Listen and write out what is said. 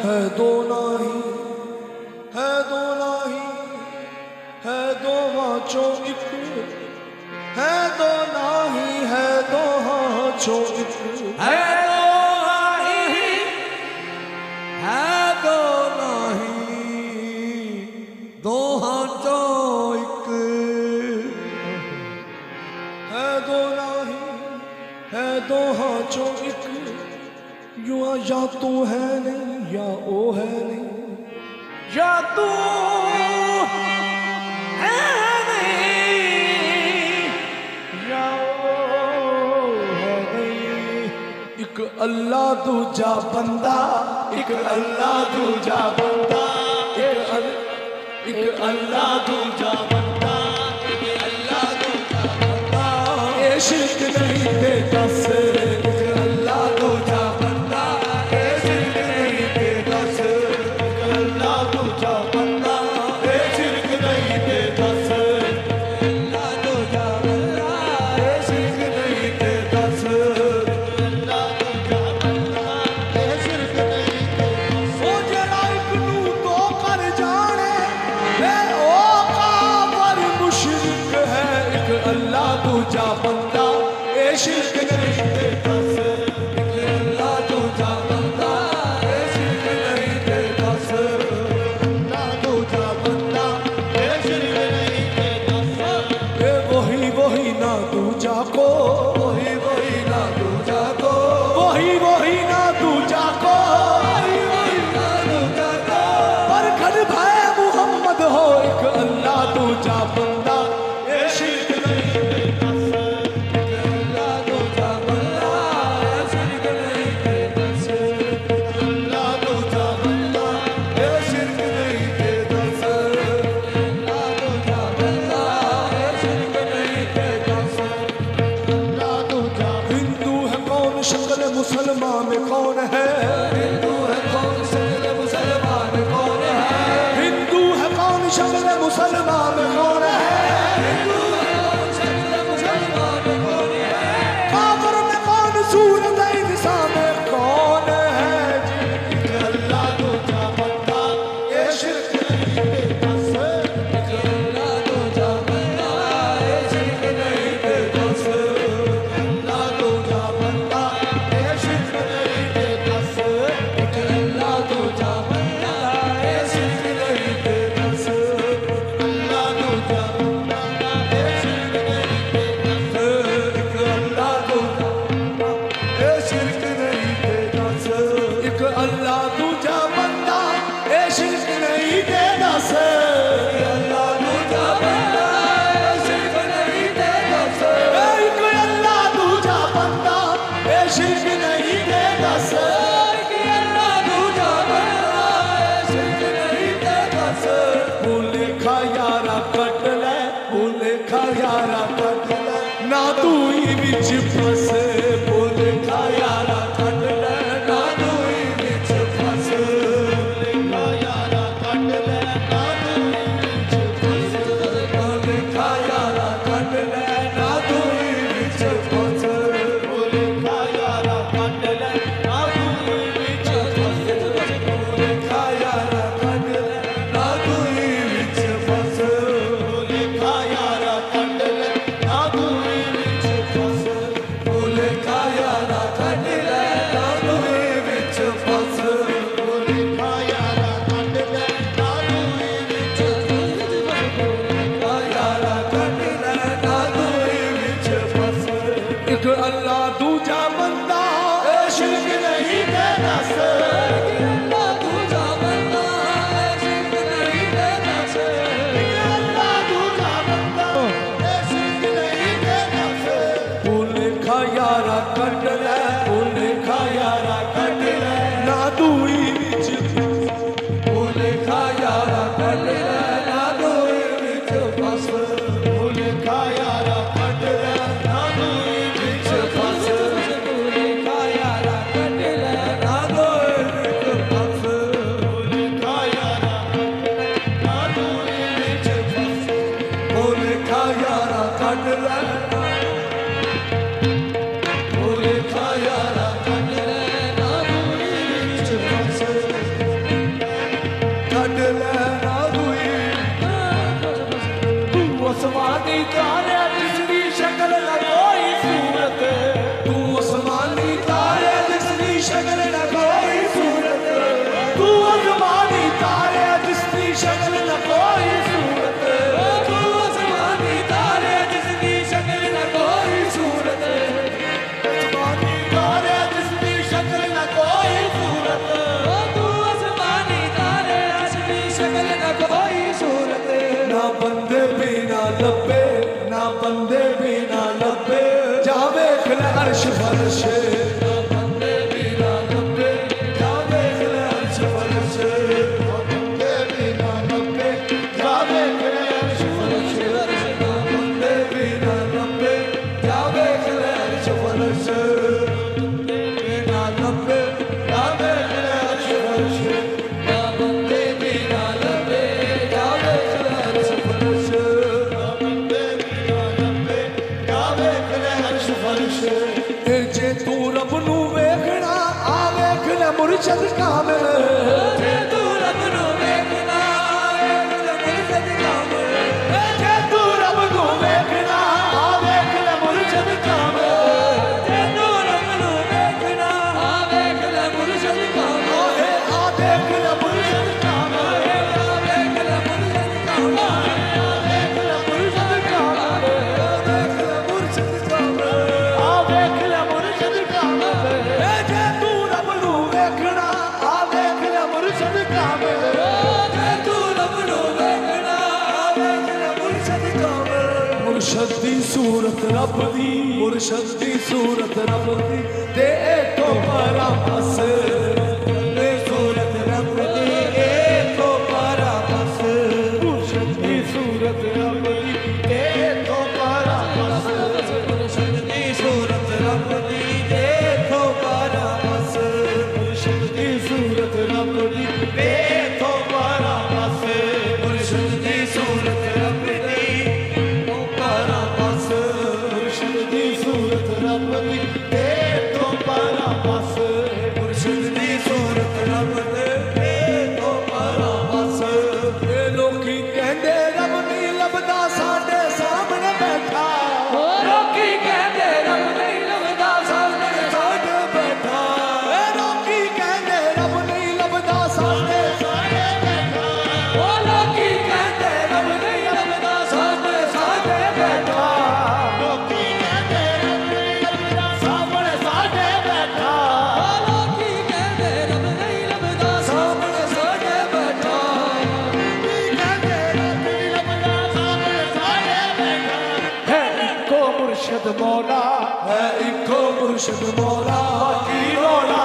है दो नाही, है दो नाही, है दो हाचों एक, है दो नाही, है दो हाचों एक, है दो नाही, है दो नाही, दो हाथों एक, है दो नाही, है दो हाचों एक, युआ या तू है नहीं या ओ है नहीं, या तू है नहीं या ओ है नहीं। एक अल्लाह दूजा बंदा, एक अल्लाह दूजा बंदा, एक अल्लाह दूजा बंदा, एक अल्लाह दूजा बंदा, ये शिरक नहीं थे दस, एक अल्लाह दूजा बंदा, ये शिरक नहीं थे दस, एक अल्लाह दूजा बंदा, ये शिरक नहीं थे दस, अल्लाह दूजा बंदा, ये शिरक नहीं थे दस, अल्लाह दूजा बंदा, ये शिरक नहीं थे दस। ओ जरा एक नू तो कर जाने, वे ओ काफिर मुशरिक है, एक अल्लाह दूजा बंदा, ये शिरक नहीं थे दस, एक अल्लाह दूजा बंदा, ये शिरक नहीं थे दस, अल्लाह दूजा बंदा, ये शिरक नहीं थे दस। ये वही ना दूजा को, वही ना दूजा को, वही ना दूजा को, वही ना दूजा को, पर खड़ भाई मुहम्मद हो, एक अल्लाह दूजा बंदा, ये शिरक नहीं थे दस, एक अल्लाह दूजा बंदा, ये शिरक नहीं थे दस, अल्लाह दूजा बंदा, ये शिरक नहीं थे दस, अल्लाह दूजा बंदा, ये शिरक नहीं थे दस, अल्लाह दूजा। हिंदू है कौन शक्ल मुसलमान में कौन है, हिंदू है कौन शक्ल मुसलमान में कौन है, हिंदू है कौन शक्ल मुसलमान में कौन है, हिंदू है कौन शक्ल मुसलमान में कौन है, काफिर में कौन सूरत इंसा में कौन है, एक अल्लाह दूजा बंदा, ये शिरक नहीं थे दस, एक अल्लाह दूजा बंदा, ये शिरक नहीं थे दस, अल्लाह दूजा बंदा, ये शिरक नहीं थे दस, एक अल्लाह दूजा बंदा, ये शिरक नहीं थे दस, अल्लाह दूजा बंदा, ये शिरक नहीं थे दस, एक अल्लाह दूजा बंदा, ये शिरक नहीं थे दस, एक अल्लाह दूजा बंदा, ये शिरक नहीं थे दस, एक अल्लाह दूजा बंदा, ये शिरक नहीं थे दस, एक अल्लाह दूजा बंदा, ये शिरक नहीं थे दस, एक अल्लाह दूजा बंदा, ये शिरक नहीं थे दस। भूले खा यारा कट ले, भूले खा यारा कट ले, ना तू ही विच फसे, भूले खा यारा कट ले, ना तू ही विच फसे, भूले खा यारा कट ले, ना तू ही विच फसे, भूले खा यारा कट ले, ना तू ही विच फसे, भूले खा यारा कट ले, ना तू ही विच फसे, भूले खा यारा कट ले, ना तू ही विच फसे, भूले खा यारा कट ले, ना तू ही विच फसे, ਮੁਰਸ਼ਦ ਕਾਮਿਲ ਜੇ ਤੂੰ ਰੱਬ ਨੂੰ ਵੇਖਣਾ ਵੇਖ ਲੈ ਮੁਰਸ਼ਦ ਕਾਮਿਲ ਜੇ ਤੂੰ ਰੱਬ ਨੂੰ ਵੇਖਣਾ ਆ ਵੇਖ ਲੈ ਮੁਰਸ਼ਦ ਕਾਮਿਲ ਜੇ ਤੂੰ ਰੱਬ ਨੂੰ ਵੇਖਣਾ ਆ ਵੇਖ ਲੈ ਮੁਰਸ਼ਦ ਕਾਮਿਲ ਓਏ ਆ ਦੇਖ ਲੈ ਮੁਰਸ਼ਦ ਕਾਮਿਲ ਵੇਖ ਲੈ ਮੁਰਸ਼ਦ ਕਾਮਿਲ ਦੇਖ ਲੈ ਮੁਰਸ਼ਦ ਕਾਮਿਲ ਵੇਖ ਲੈ ਮੁਰਸ਼ਦ ਕਾਮਿਲ ਆ ਵੇਖ ਲੈ ਮੁਰਸ਼ਦ ਕਾਮਿਲ ਜੇ ਤੂੰ ਰੱਬ ਨੂੰ ਵੇਖਣਾ ਆ ਵੇਖ ਲੈ ਮੁਰਸ਼ਦ ਕਾਮਿਲ ਜੇ ਤੂੰ ਰੱਬ ਨੂੰ ਵੇਖਣਾ ਆ ਵੇਖ ਲੈ ਮੁਰਸ਼ਦ ਕਾਮਿਲ ਮੁਰਸ਼ਦ ਦੀ ਸੂਰਤ ਰੱਬ ਦੀ ਮੁਰਸ਼ਦ ਦੀ ਸੂਰਤ ਰੱਬ ਦੀ ਤੇ ਤੋਂ ਪਰਾਂ ਬਸ ਤੇ ਸੂਰਤ ਰੱਬ ਦੀ ਏ ਤੋਂ ਪਰਾ ਬਸ ਮੁਰਸ਼ਦ ਦੀ ਸੂਰਤ ਰੱਬ ਦੀ ਤੇ ਤੋਂ ਪਰਾਂ ਬਸ ਮੁਰਸ਼ਦ ਦੀ ਸੂਰਤ ਰੱਬ ਦੀ ਏ ਤੋਂ ਪਰਾ ਬਸ ਮੁਰਸ਼ਦ ਦੀ ਸੂਰਤ ਰੱਬ ਦੀ ਤੇ ਤੋਂ ਪਰਾਂ ਬਸ ਮੁਰਸ਼ਦ ਦੀ ਸੂਰਤ ਰੱਬ ਦੀ ਤੋਂ ਪਰਾ ਬਸ ਮੁਰਸ਼ਦ ਦੀ ਸੂਰਤ ਰੱਬ ਦੀ ਤੇ ਤੋਂ ਪਰਾਂ ਬਸ ਮੁਰਸ਼ਦ ਦੀ ਸੂਰਤ ਰੱਬ ਦੇ ਏ ਤੋਂ ਪਰਾ ਬਸ ਇਹ ਲੋਕੀ ਕਹਿੰਦੇ ਰੱਬ ਨਹੀਂ ਲੱਭਦਾ ਸਾਡੇ ਸਾਹਮਣੇ ਬੈਠਾ ਲੋਕੀ ਕਹਿੰਦੇ ਰੱਬ ਨਹੀਂ ਲੱਭਦਾ ਸਾਹਮਣੇ ਸਾਡੇ ਬੈਠਾ ਇਹ ਲੋਕੀ ਕਹਿੰਦੇ ਰੱਬ ਨਹੀਂ ਲੱਭਦਾ ਸਾਡੇ ਸਾਹਮਣੇ ਬੈਠਾ ਉਹ ਲੋਕੀ ਕਹਿੰਦੇ ਰੱਬ ਨਹੀਂ ਲੱਭਦਾ ਸਾਡੇ ਬੈਠਾ ਲੋਕੀ ਕਹਿੰਦੇ ਰੱਬ ਨਹੀਂ ਲੱਭਦਾ ਸਾਹਮਣੇ ਸਾਡੇ ਬੈਠਾ ਉਹ ਲੋਕੀ ਕਹਿੰਦੇ ਰੱਬ ਨਹੀਂ ਲੱਭਦਾ ਸਾਹਮਣੇ ਸਾਡੇ ਬੈਠਾ ਲੋਕੀ ਕਹਿੰਦੇ ਰੱਬ ਨਹੀਂ ਲੱਭਦਾ ਸਾਹਮਣੇ ਸਾਡੇ ਬੈਠਾ ਹੈ ਇੱਕੋ ਮੁਰਸ਼ਦ ਮੌਲਾ ਹੈ ਇੱਕੋ ਮੁਰਸ਼ਦ ਮੌਲਾ ਬਾਕੀ ਰੋਲਾ